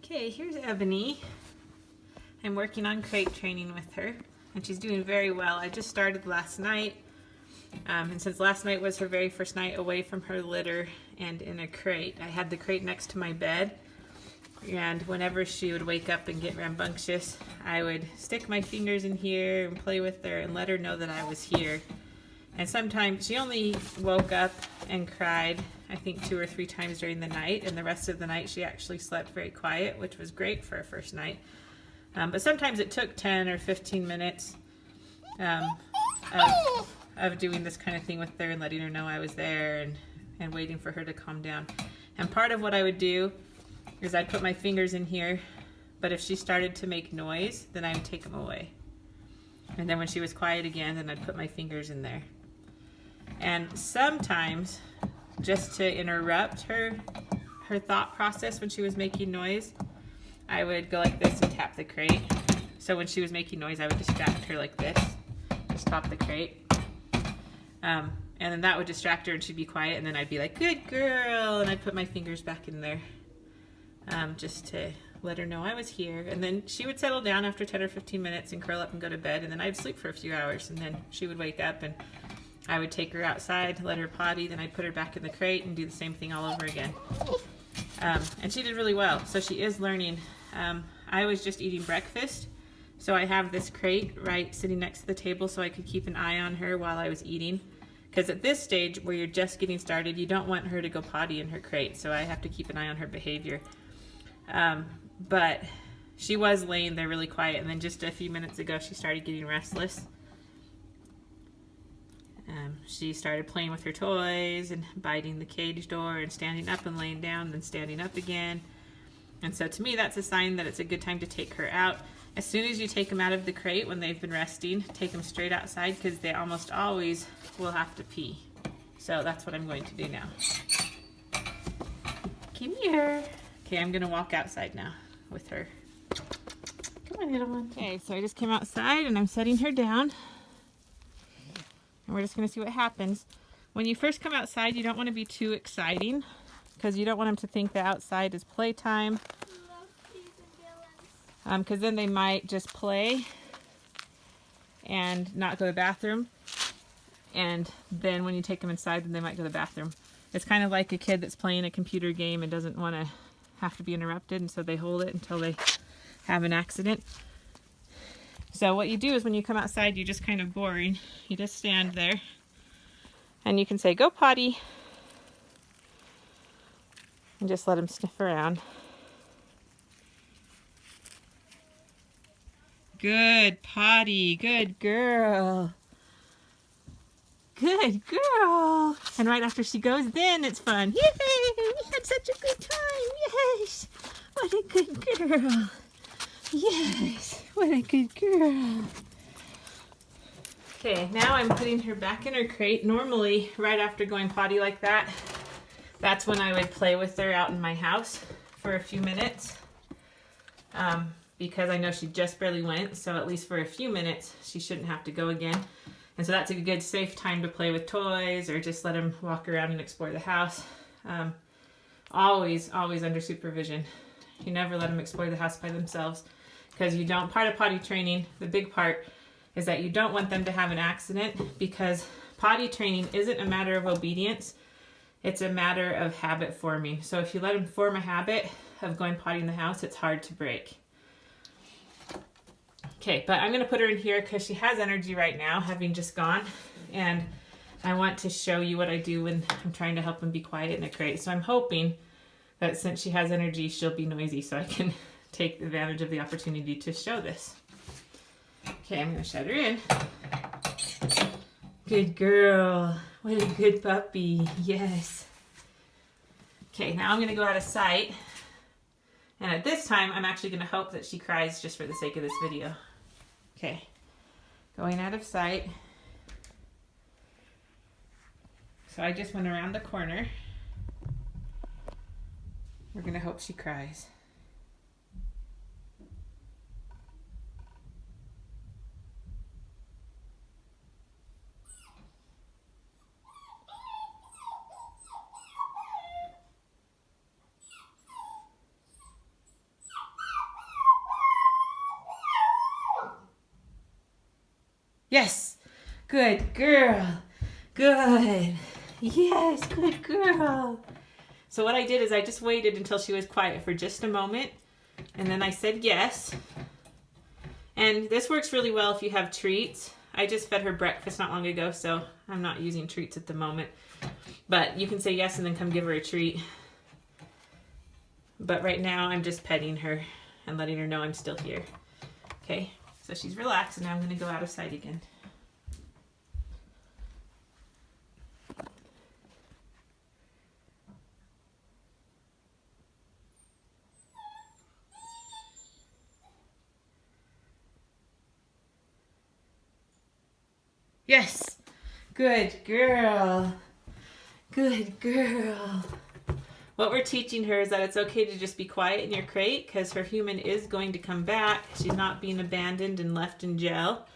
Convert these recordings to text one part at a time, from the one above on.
Okay, here's Ebony. I'm working on crate training with her, and she's doing very well. I just started last night, and since last night was her very first night away from her litter and in a crate, I had the crate next to my bed, and whenever she would wake up and get rambunctious, I would stick my fingers in here and play with her and let her know that I was here. And sometimes she only woke up and cried, I think 2 or 3 times during the night, and the rest of the night she actually slept very quiet, which was great for her first night. But sometimes it took 10 or 15 minutes of doing this kind of thing with her and letting her know I was there and waiting for her to calm down. And part of what I would do is I'd put my fingers in here, but if she started to make noise, then I would take them away. And then when she was quiet again, then I'd put my fingers in there. And sometimes, just to interrupt her thought process when she was making noise, I would go like this and tap the crate. So when she was making noise, I would distract her like this. Just tap the crate. And then that would distract her and she'd be quiet, and then I'd be like, good girl, and I'd put my fingers back in there just to let her know I was here. And then she would settle down after 10 or 15 minutes and curl up and go to bed, and then I'd sleep for a few hours, and then she would wake up and I would take her outside, let her potty, then I'd put her back in the crate and do the same thing all over again. And she did really well, so she is learning. I was just eating breakfast, so I have this crate right sitting next to the table so I could keep an eye on her while I was eating. Because at this stage where you're just getting started, you don't want her to go potty in her crate, so I have to keep an eye on her behavior. But she was laying there really quiet, and then just a few minutes ago she started getting restless. She started playing with her toys and biting the cage door and standing up and laying down, then standing up again. And so to me, that's a sign that it's a good time to take her out. As soon as you take them out of the crate when they've been resting, take them straight outside, because they almost always will have to pee. So that's what I'm going to do now. Come here. Okay, I'm gonna walk outside now with her. Come on, little one. Okay, so I just came outside and I'm setting her down. And we're just going to see what happens. When you first come outside, you don't want to be too exciting, because you don't want them to think that outside is playtime. Because then they might just play and not go to the bathroom. And then when you take them inside, then they might go to the bathroom. It's kind of like a kid that's playing a computer game and doesn't want to have to be interrupted, and so they hold it until they have an accident. So what you do is when you come outside, you're just kind of boring. You just stand there and you can say, go potty, and just let him sniff around. Good potty, good girl. Good girl. And right after she goes, then it's fun. Yay, we had such a good time. Yes, what a good girl. Yes, what a good girl. Okay, now I'm putting her back in her crate. Normally, right after going potty like that, that's when I would play with her out in my house for a few minutes. Because I know she just barely went, so at least for a few minutes, she shouldn't have to go again. And so that's a good, safe time to play with toys or just let them walk around and explore the house. Always under supervision. You never let them explore the house by themselves. Because you don't, part of potty training, the big part, is that you don't want them to have an accident, because potty training isn't a matter of obedience, it's a matter of habit forming. So if you let them form a habit of going potty in the house, it's hard to break. Okay, but I'm going to put her in here because she has energy right now, having just gone, and I want to show you what I do when I'm trying to help them be quiet in a crate. So I'm hoping that since she has energy, she'll be noisy, so I can take advantage of the opportunity to show this. Okay, I'm going to shut her in. Good girl. What a good puppy. Yes. Okay, now I'm going to go out of sight. And at this time, I'm actually going to hope that she cries just for the sake of this video. Okay, going out of sight. So I just went around the corner. We're going to hope she cries. Yes. Good girl. Good. Yes, good girl. So what I did is I just waited until she was quiet for just a moment, and then I said yes. And this works really well if you have treats. I just fed her breakfast not long ago, so I'm not using treats at the moment. But you can say yes and then come give her a treat. But right now I'm just petting her and letting her know I'm still here. Okay, so she's relaxed, and now I'm going to go out of sight again. Yes, good girl. Good girl. What we're teaching her is that it's okay to just be quiet in your crate, because her human is going to come back. She's not being abandoned and left in jail.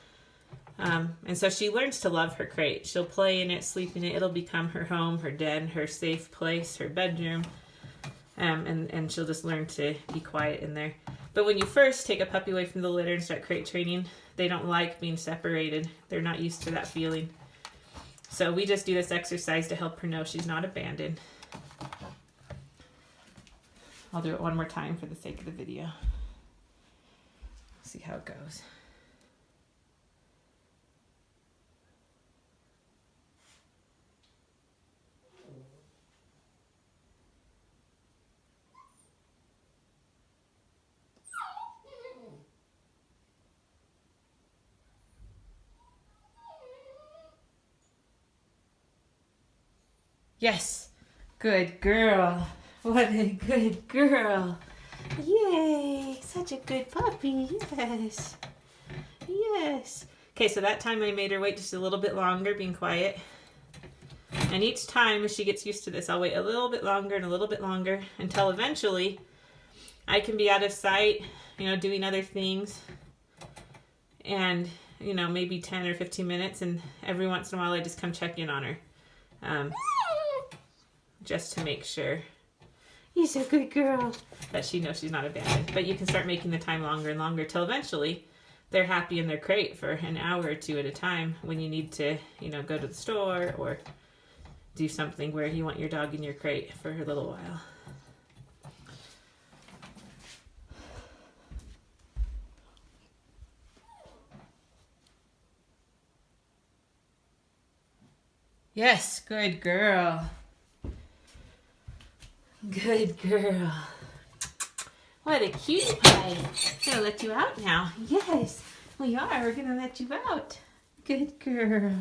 And so she learns to love her crate. She'll play in it, sleep in it. It'll become her home, her den, her safe place, her bedroom. And she'll just learn to be quiet in there. But when you first take a puppy away from the litter and start crate training, they don't like being separated. They're not used to that feeling. So we just do this exercise to help her know she's not abandoned. I'll do it one more time for the sake of the video. See how it goes. Yes, good girl. What a good girl. Yay, such a good puppy. Yes, yes. Okay, so that time I made her wait just a little bit longer, being quiet. And each time as she gets used to this, I'll wait a little bit longer and a little bit longer until eventually I can be out of sight, doing other things. And, maybe 10 or 15 minutes, and every once in a while I just come check in on her. Just to make sure she's a good girl, that she knows she's not abandoned. But you can start making the time longer and longer till eventually they're happy in their crate for an hour or two at a time when you need to, go to the store or do something where you want your dog in your crate for a little while. Yes, good girl. Good girl. What a cutie pie. I'm gonna let you out now. Yes, we are. We're gonna let you out. Good girl.